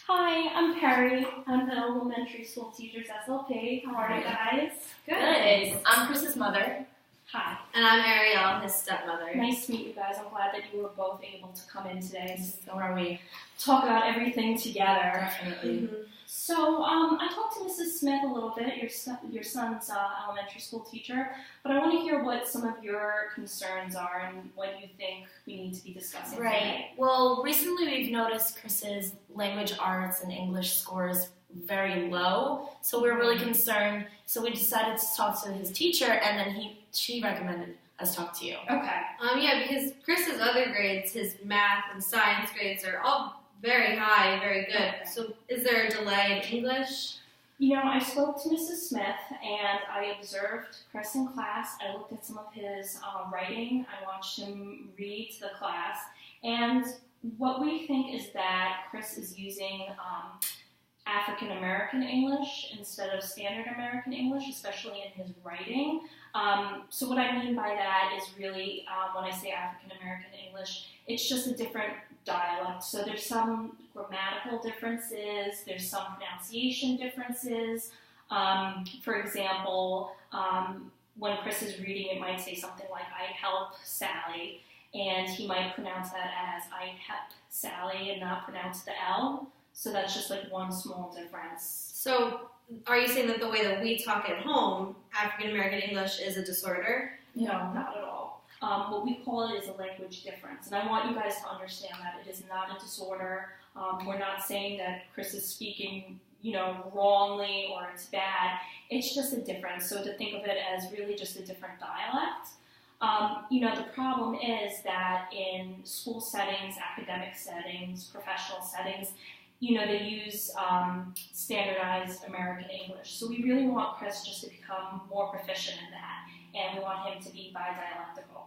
Hi, I'm Perry. I'm the elementary school teacher's SLP. How are you guys? Good. I'm Chris's mother. Hi. And I'm Ariel, his stepmother. Nice to meet you guys. I'm glad that you were both able to come in today So are we. talk about everything together. Definitely. Mm-hmm. So I talked to Mrs. Smith a little bit, your son's elementary school teacher, but I want to hear what some of your concerns are and what you think we need to be discussing today. Well, recently we've noticed Chris's language arts and English scores very low, so we're really concerned. So we decided to talk to his teacher, and then she recommended us talk to you. Okay. Because Chris's other grades, his math and science grades, are all very high, very good. Okay. So is there a delay in English? You know, I spoke to Mrs. Smith and I observed Chris in class. I looked at some of his writing. I watched him read to the class. And what we think is that Chris is using African American English instead of standard American English, especially in his writing. So what I mean by that is really, when I say African American English, it's just a different dialect. So there's some grammatical differences, there's some pronunciation differences. For example, when Chris is reading, it might say something like, I help Sally, and he might pronounce that as I help Sally and not pronounce the L. So that's just like one small difference. So are you saying that the way that we talk at home, African American English, is a disorder? No, not at all. What we call it is a language difference, and I want you guys to understand that it is not a disorder. We're not saying that Chris is speaking, wrongly or it's bad. It's just a difference. So to think of it as really just a different dialect. The problem is that in school settings, academic settings, professional settings, they use standardized American English. So we really want Chris just to become more proficient in that, and we want him to be bidialectical.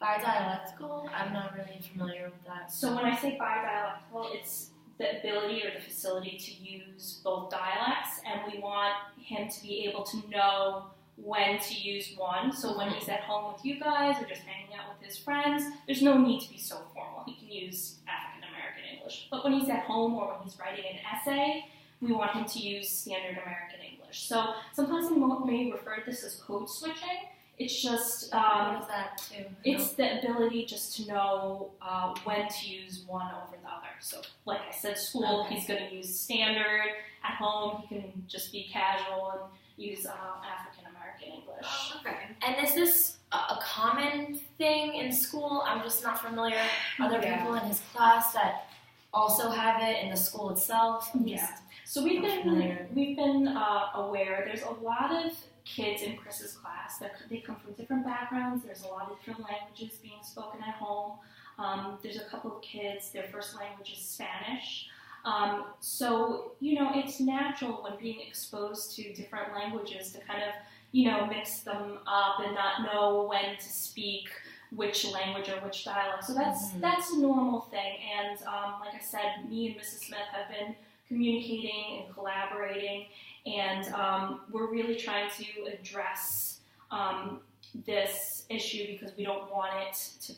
Bidialectical? I'm not really familiar with that. So when I say bidialectical, it's the ability or the facility to use both dialects, and we want him to be able to know when to use one. So when he's at home with you guys or just hanging out with his friends, there's no need to be so formal. He can use African American English. But when he's at home or when he's writing an essay, we want him to use standard American English. So sometimes we may refer to this as code switching. It's just what is that too? It's the ability just to know when to use one over the other. So like I said, school, he's going to use standard. At home, he can just be casual and use African American English. Okay. And is this a common thing in school? I'm just not familiar. Are there people in his class that also have it in the school itself? So we've been aware. There's a lot of kids in Chris's class that they come from different backgrounds. There's a lot of different languages being spoken at home. There's a couple of kids, their first language is Spanish. So, it's natural when being exposed to different languages to kind of, mix them up and not know when to speak which language or which dialect. So that's a normal thing. And like I said, me and Mrs. Smith have been communicating and collaborating, and we're really trying to address this issue because we don't want it to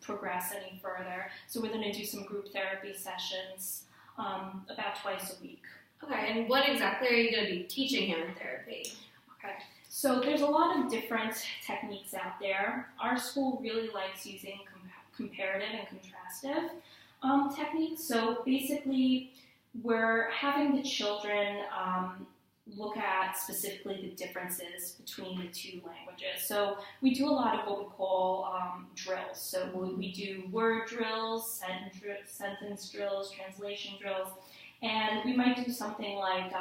progress any further. So we're going to do some group therapy sessions about twice a week. Okay, and what exactly are you going to be teaching him in therapy? Okay, so there's a lot of different techniques out there. Our school really likes using comparative and contrastive techniques. So basically, we're having the children look at specifically the differences between the two languages. So we do a lot of what we call drills. So we do word drills, sentence drills, translation drills, and we might do something like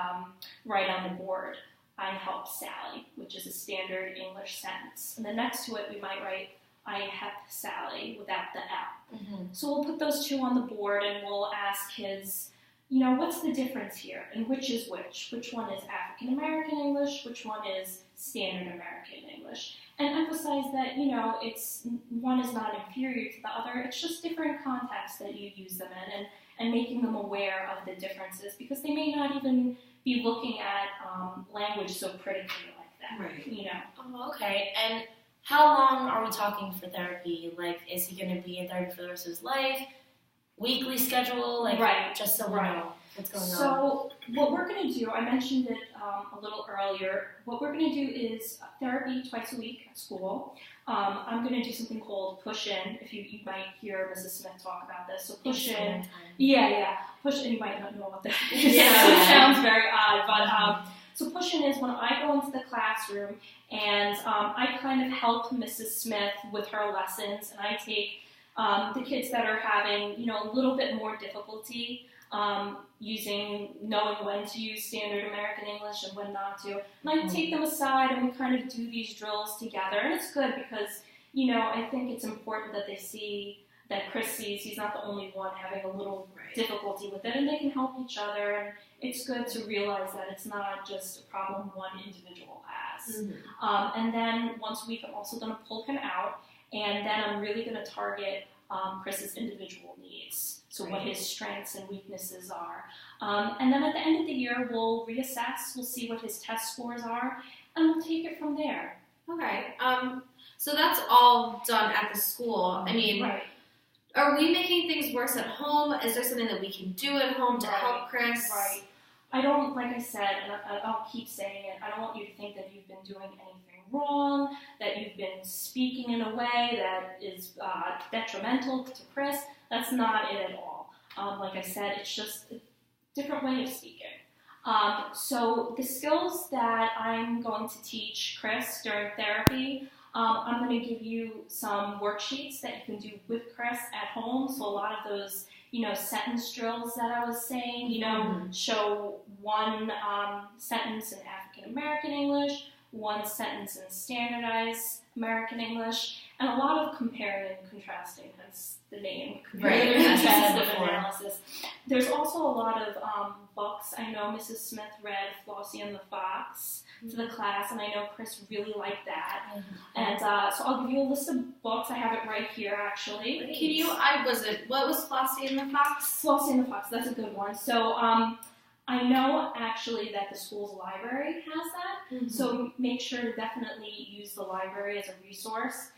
write on the board, I help Sally, which is a standard English sentence. And then next to it we might write, I help Sally without the L. Mm-hmm. So we'll put those two on the board and we'll ask kids, what's the difference here? And which is which? Which one is African American English? Which one is standard American English? And emphasize that, one is not inferior to the other. It's just different contexts that you use them in and making them aware of the differences because they may not even be looking at language so critically like that. Right. Oh, okay. And how long are we talking for therapy? Like, is he going to be in therapy for the rest of his life? Weekly schedule? Like, right. Just so we know. What's going on? So what we're going to do, I mentioned it a little earlier, what we're going to do is therapy twice a week at school. I'm going to do something called push-in. If you might hear Mrs. Smith talk about this. So push-in. Yeah. Push-in, you might not know what that is. It sounds very odd, but so push-in is when I go into the classroom and I kind of help Mrs. Smith with her lessons, and I take the kids that are having, a little bit more difficulty knowing when to use standard American English and when not to. And I take them aside and we kind of do these drills together. And it's good because, I think it's important that they see that Chris sees he's not the only one having a little difficulty with it, and they can help each other. And it's good to realize that it's not just a problem one individual has. And then once a week, I'm also going to pull him out, and then I'm really going to target Chris's individual needs. So what his strengths and weaknesses are. And then at the end of the year, we'll reassess, we'll see what his test scores are, and we'll take it from there. Okay. So that's all done at the school. I mean, are we making things worse at home? Is there something that we can do at home to help Chris? Right. I don't, like I said, and I'll keep saying it, I don't want you to think that you've been doing anything wrong, that you've been speaking in a way that is detrimental to Chris. That's not it at all. Like I said, it's just a different way of speaking. So the skills that I'm going to teach Chris during therapy, I'm going to give you some worksheets that you can do with Chris at home. So a lot of those, sentence drills that I was saying, show one sentence in African American English, one sentence in standardized American English, and a lot of comparing and contrasting, hence the name. Right. Contrastive analysis. There's also a lot of books. I know Mrs. Smith read Flossie and the Fox to the class, and I know Chris really liked that. And so I'll give you a list of books. I have it right here, actually. What was Flossie and the Fox? Flossie and the Fox, that's a good one. So I know actually that the school's library has that, so make sure to definitely use the library as a resource.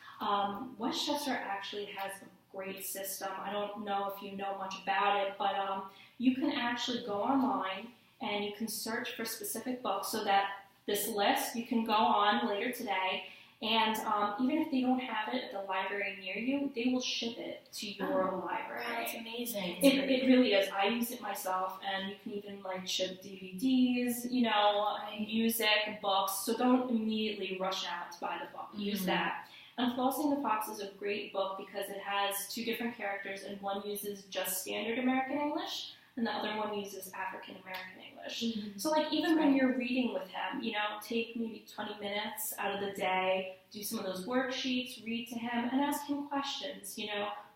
Westchester actually has a great system. I don't know if you know much about it, but you can actually go online and you can search for specific books, so that this list you can go on later today, and even if they don't have it at the library near you, they will ship it to your library. That's amazing. It really is. I use it myself, and you can even ship DVDs, music, books. So don't immediately rush out to buy the book. Use that. And Flossie and the Fox is a great book because it has two different characters, and one uses just standard American English, and the other one uses African American English. So even when you're reading with him, take maybe 20 minutes out of the day, do some of those worksheets, read to him, and ask him questions.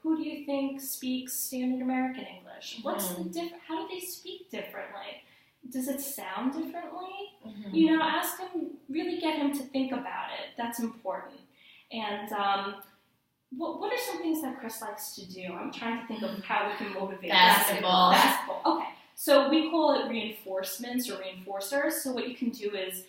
Who do you think speaks standard American English? What's the how do they speak differently? Does it sound differently? Ask him, really get him to think about it. That's important. And what are some things that Chris likes to do? I'm trying to think of how we can motivate Basketball. Okay. So we call it reinforcements or reinforcers. So what you can do is,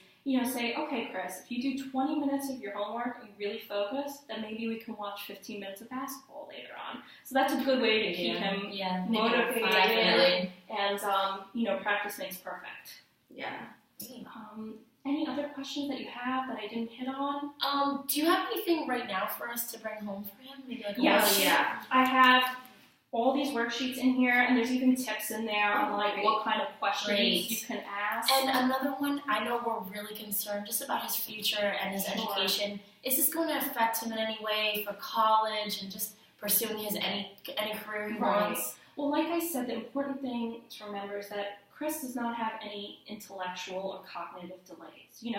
say, okay, Chris, if you do 20 minutes of your homework and you really focus, then maybe we can watch 15 minutes of basketball later on. So that's a good way to keep him motivated. And, practice makes perfect. Yeah. Any other questions that you have that I didn't hit on? Do you have anything right now for us to bring home for him? Maybe Yes. I have all these worksheets in here, and there's even tips in there on what kind of questions you can ask. And another one, I know we're really concerned just about his future and his education. Is this going to affect him in any way for college and just pursuing his any career he wants? Well, like I said, the important thing to remember is that Chris does not have any intellectual or cognitive delays.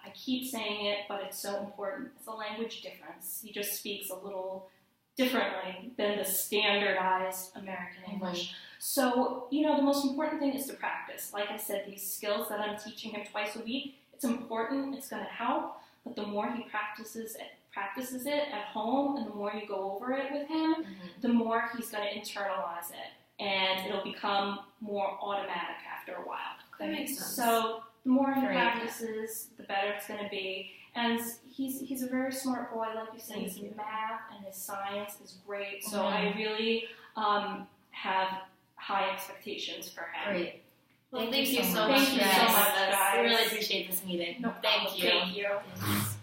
I keep saying it, but it's so important. It's a language difference. He just speaks a little differently than the standardized American English. So, the most important thing is to practice. Like I said, these skills that I'm teaching him twice a week, it's important, it's going to help, but the more he practices it at home, and the more you go over it with him, the more he's going to internalize it. And it'll become more automatic after a while. That makes sense. So the more he practices, the better it's going to be. And he's a very smart boy, like you said. His math and his science is great. So I really have high expectations for him. Great. Well, thank you so much. Thank you so much, We guys. really appreciate this meeting. No Thank problem. you. Thank you. Thanks.